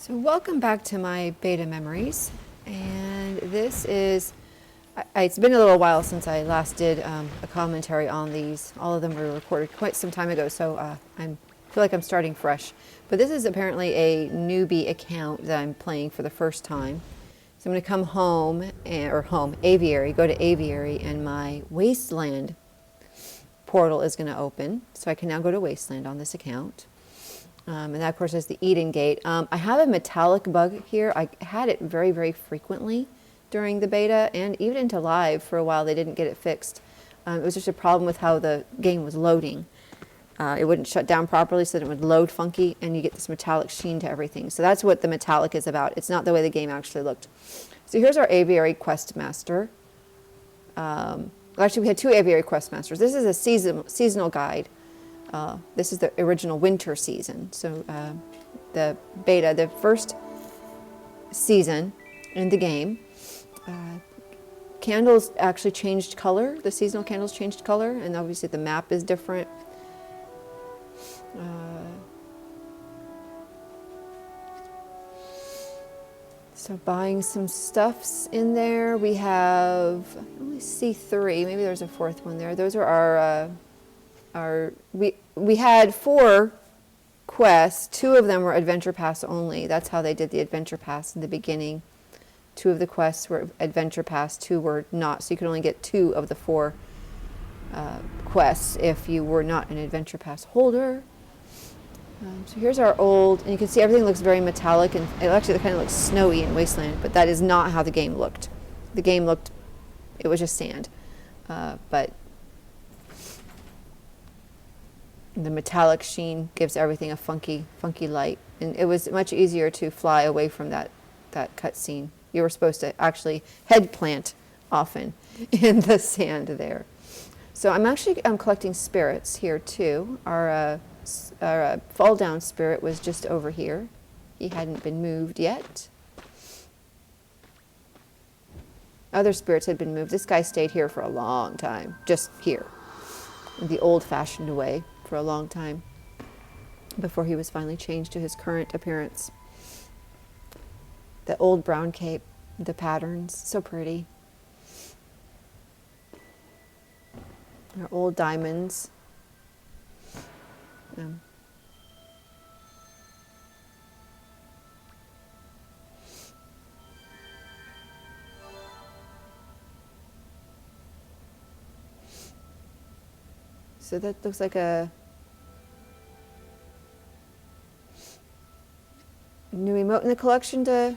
So welcome back to my beta memories, and this is, it's been a little while since I last did a commentary on these. All of them were recorded quite some time ago, so I feel like I'm starting fresh. But this is apparently a newbie account that I'm playing for the first time. So I'm going to come home, Aviary, go to Aviary, and my Wasteland portal is going to open. So I can now go to Wasteland on this account. And that, of course, is the Eden Gate. I have a metallic bug here. I had it very, very frequently during the beta and even into live for a while. They didn't get it fixed. It was just a problem with how the game was loading. It wouldn't shut down properly, so that it would load funky, and you get this metallic sheen to everything. So that's what the metallic is about. It's not the way the game actually looked. So here's our Aviary Quest Master. Actually, we had two Aviary Quest Masters. This is a seasonal guide. This is the original winter season. So the beta, the first season in the game, candles actually changed color. The seasonal candles changed color, and obviously the map is different. So buying some stuffs in there. We have, I only see 3. Maybe there's a 4th one there. Those are we had 4 quests. 2 of them were Adventure Pass only. That's how they did the Adventure Pass in the beginning. 2 of the quests were Adventure Pass, 2 were not. So you could only get 2 of the 4 quests if you were not an Adventure Pass holder. So here's our old, and you can see everything looks very metallic, and it actually kind of looks snowy in Wasteland, but that is not how the game looked. The game looked, it was just sand. But the metallic sheen gives everything a funky light. And it was much easier to fly away from that cutscene. You were supposed to actually head plant often in the sand there. So I'm collecting spirits here too. Our fall down spirit was just over here. He hadn't been moved yet. Other spirits had been moved. This guy stayed here for a long time, just here, in the old-fashioned way for a long time before he was finally changed to his current appearance. The old brown cape, the patterns, so pretty. Our old diamonds. So that looks like a new emote in the collection to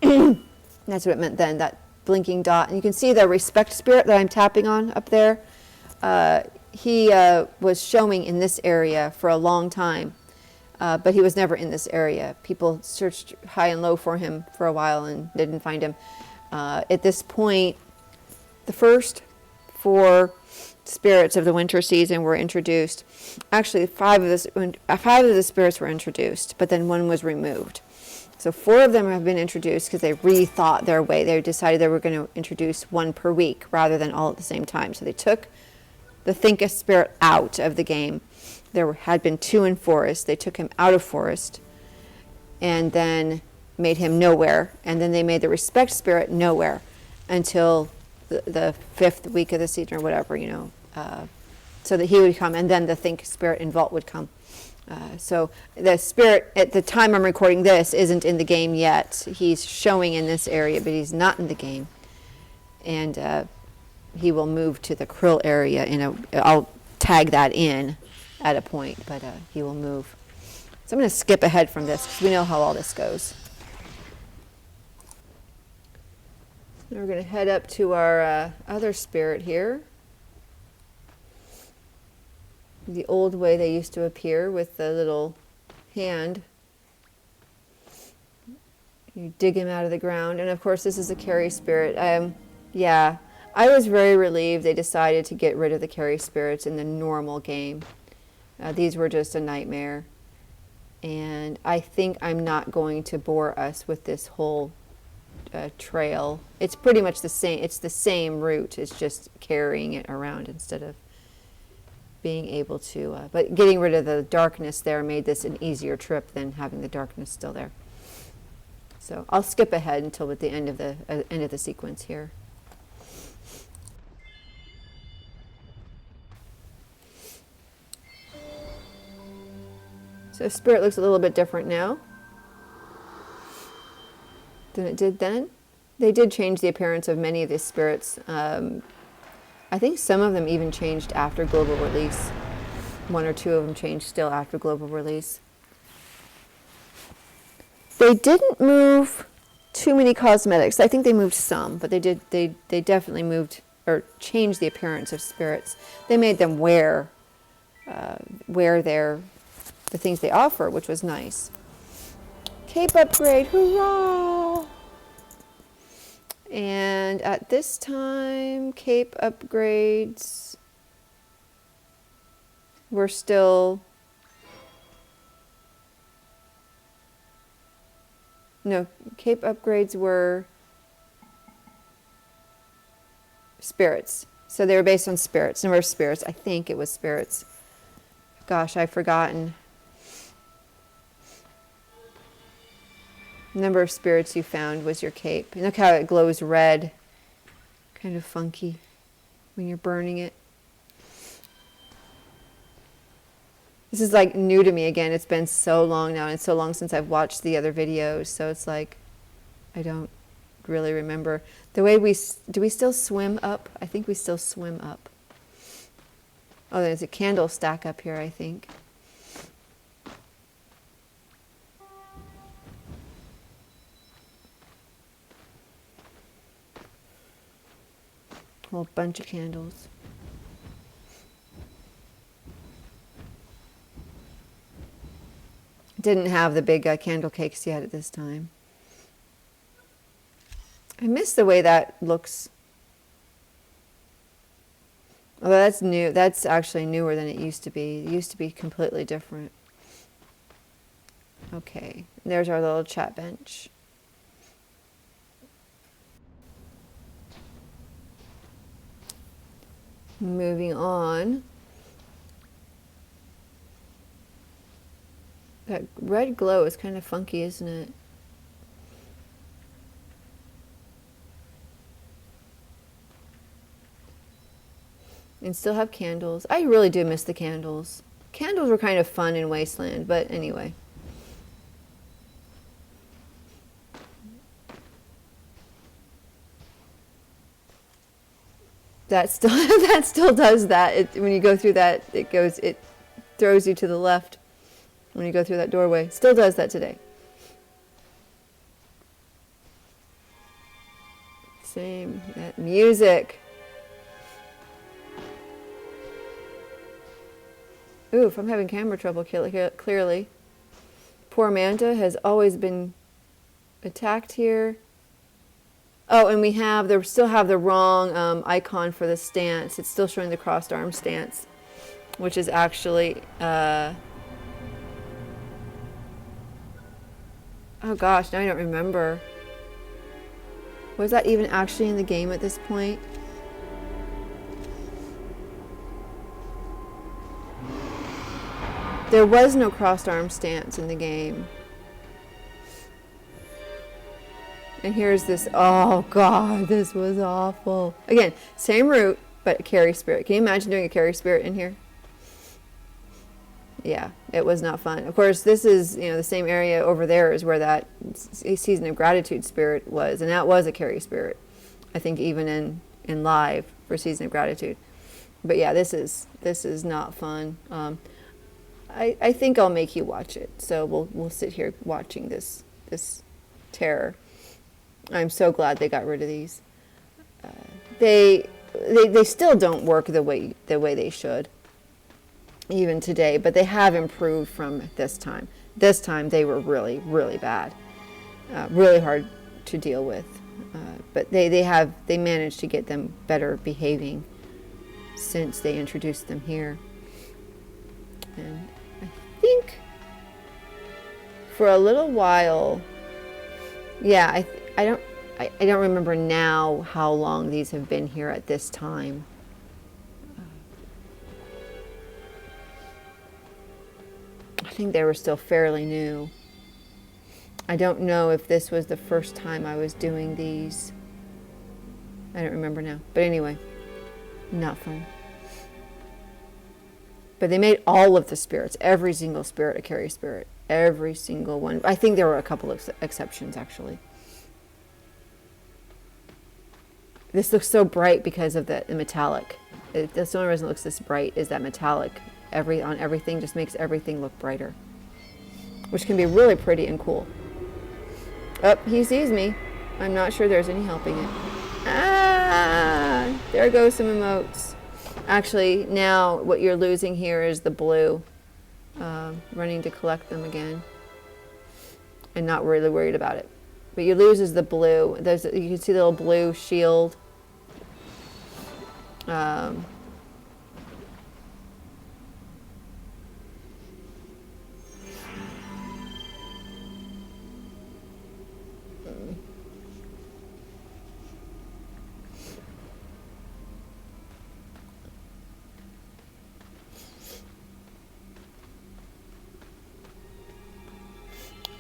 that's what it meant then, that blinking dot. And you can see the respect spirit that I'm tapping on up there. He was showing in this area for a long time, but he was never in this area. People searched high and low for him for a while and didn't find him. At this point, the first 4 spirits of the winter season were introduced. Actually, 5 of the spirits were introduced, but then 1 was removed. So 4 of them have been introduced because they rethought their way. They decided they were going to introduce 1 per week rather than all at the same time. So they took the Thinketh spirit out of the game. There had been 2 in Forest. They took him out of Forest and then made him nowhere. And then they made the Respect spirit nowhere until the 5th week of the season or whatever, so that he would come, and then the Think spirit in Vault would come. So the spirit, at the time I'm recording this, isn't in the game yet. He's showing in this area, but he's not in the game. And he will move to the Krill area. I'll tag that in at a point, but he will move. So I'm going to skip ahead from this because we know how all this goes. Now we're going to head up to our other spirit here. The old way they used to appear with the little hand. You dig him out of the ground. And of course this is a carry spirit. Yeah, I was very relieved they decided to get rid of the carry spirits in the normal game. These were just a nightmare. And I think I'm not going to bore us with this whole trail. It's pretty much the same. It's the same route. It's just carrying it around instead of being able to, but getting rid of the darkness there made this an easier trip than having the darkness still there. So I'll skip ahead until at the end of the sequence here. So spirit looks a little bit different now than it did then. They did change the appearance of many of these spirits. I think some of them even changed after global release. One or two of them changed still after global release. They didn't move too many cosmetics. I think they moved some, but they definitely moved or changed the appearance of spirits. They made them wear the things they offer, which was nice. Cape upgrade, hurrah! And at this time, cape upgrades were still... No, cape upgrades were spirits. So they were based on spirits, number of spirits. I think it was spirits. Gosh, I've forgotten. Number of spirits you found was your cape. And look how it glows red. Kind of funky when you're burning it. This is like new to me again. It's been so long now, and it's so long since I've watched the other videos. So it's like, I don't really remember. The way do we still swim up? I think we still swim up. Oh, there's a candle stack up here, I think. A whole bunch of candles. Didn't have the big candle cakes yet at this time. I miss the way that looks. Although that's new. That's actually newer than it used to be. It used to be completely different. Okay, there's our little chat bench. Moving on. That red glow is kind of funky, isn't it? And still have candles. I really do miss the candles. Candles were kind of fun in Wasteland, but anyway. That still does that. When you go through that, it throws you to the left when you go through that doorway. Still does that today. Same. That music. Oof, I'm having camera trouble clearly. Poor Manta has always been attacked here. Oh, and we still have the wrong icon for the stance. It's still showing the crossed arm stance, which is actually, oh gosh, now I don't remember. Was that even actually in the game at this point? There was no crossed arm stance in the game. And here's this, oh God, this was awful. Again, same route, but a carry spirit. Can you imagine doing a carry spirit in here? Yeah, it was not fun. Of course, this is, the same area over there is where that Season of Gratitude spirit was. And that was a carry spirit. I think even in live for Season of Gratitude. But yeah, this is not fun. I think I'll make you watch it. So we'll sit here watching this terror. I'm so glad they got rid of these. They still don't work the way they should, even today. But they have improved from this time. This time they were really, really bad, really hard to deal with. But they managed to get them better behaving since they introduced them here. And I think for a little while, yeah, I don't remember now how long these have been here at this time. I think they were still fairly new. I don't know if this was the first time I was doing these. I don't remember now. But anyway, not fun. But they made all of the spirits, every single spirit a carrier spirit. Every single one. I think there were a couple of exceptions, actually. This looks so bright because of the metallic. That's the only reason it looks this bright, is that metallic on everything just makes everything look brighter. Which can be really pretty and cool. Oh, he sees me. I'm not sure there's any helping it. Ah! There goes some emotes. Actually, now what you're losing here is the blue. Running to collect them again. And not really worried about it. What you lose is the blue. You can see the little blue shield.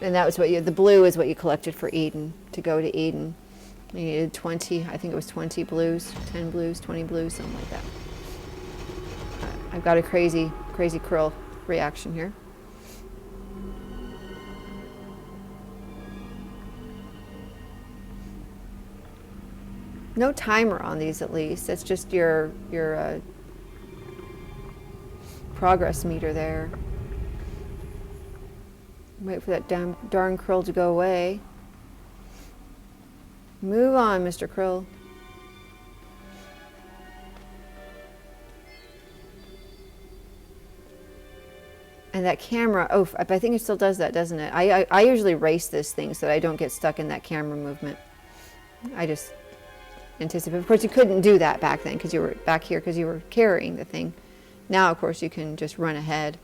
And that was what the blue is what you collected for Eden, to go to Eden. You needed 20, I think it was 20 blues, 10 blues, 20 blues, something like that. I've got a crazy curl reaction here. No timer on these, at least. It's just your progress meter there. Wait for that darn krill to go away. Move on, Mr. Krill. And that camera, oh, I think it still does that, doesn't it? I usually race this thing so that I don't get stuck in that camera movement. I just anticipate. Of course, you couldn't do that back then because you were back here because you were carrying the thing. Now, of course, you can just run ahead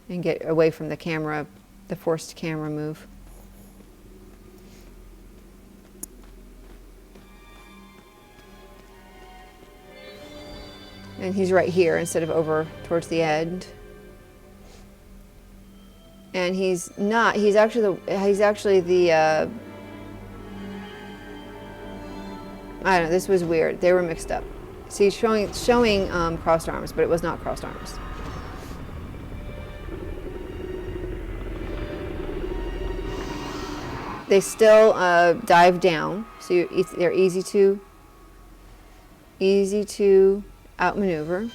and get away from the camera, the forced camera move. And he's right here instead of over towards the end. And he's actually the I don't know, this was weird. They were mixed up. See, showing crossed arms, but it was not crossed arms. They still dive down, so they're easy to outmaneuver.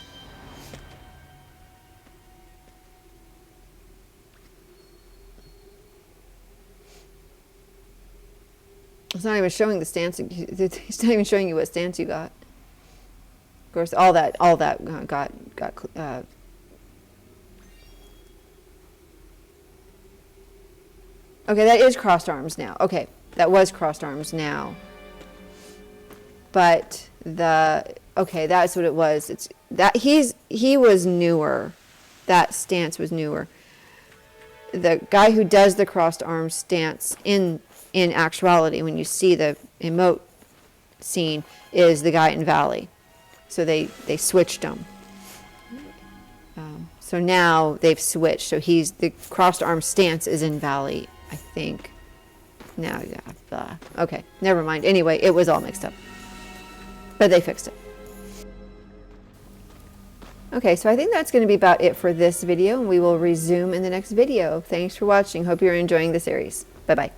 It's not even showing the stance. It's not even showing you what stance you got. Of course, all that got. Okay, that is crossed arms now. Okay, that was crossed arms now. But okay, that's what it was. It's that he was newer. That stance was newer. The guy who does the crossed arms stance in actuality, when you see the emote scene, is the guy in Valley. So they switched them. So now they've switched. So the crossed arm stance is in Valley, I think. Now, yeah. Okay, never mind. Anyway, it was all mixed up. But they fixed it. Okay, so I think that's going to be about it for this video, and we will resume in the next video. Thanks for watching. Hope you're enjoying the series. Bye-bye.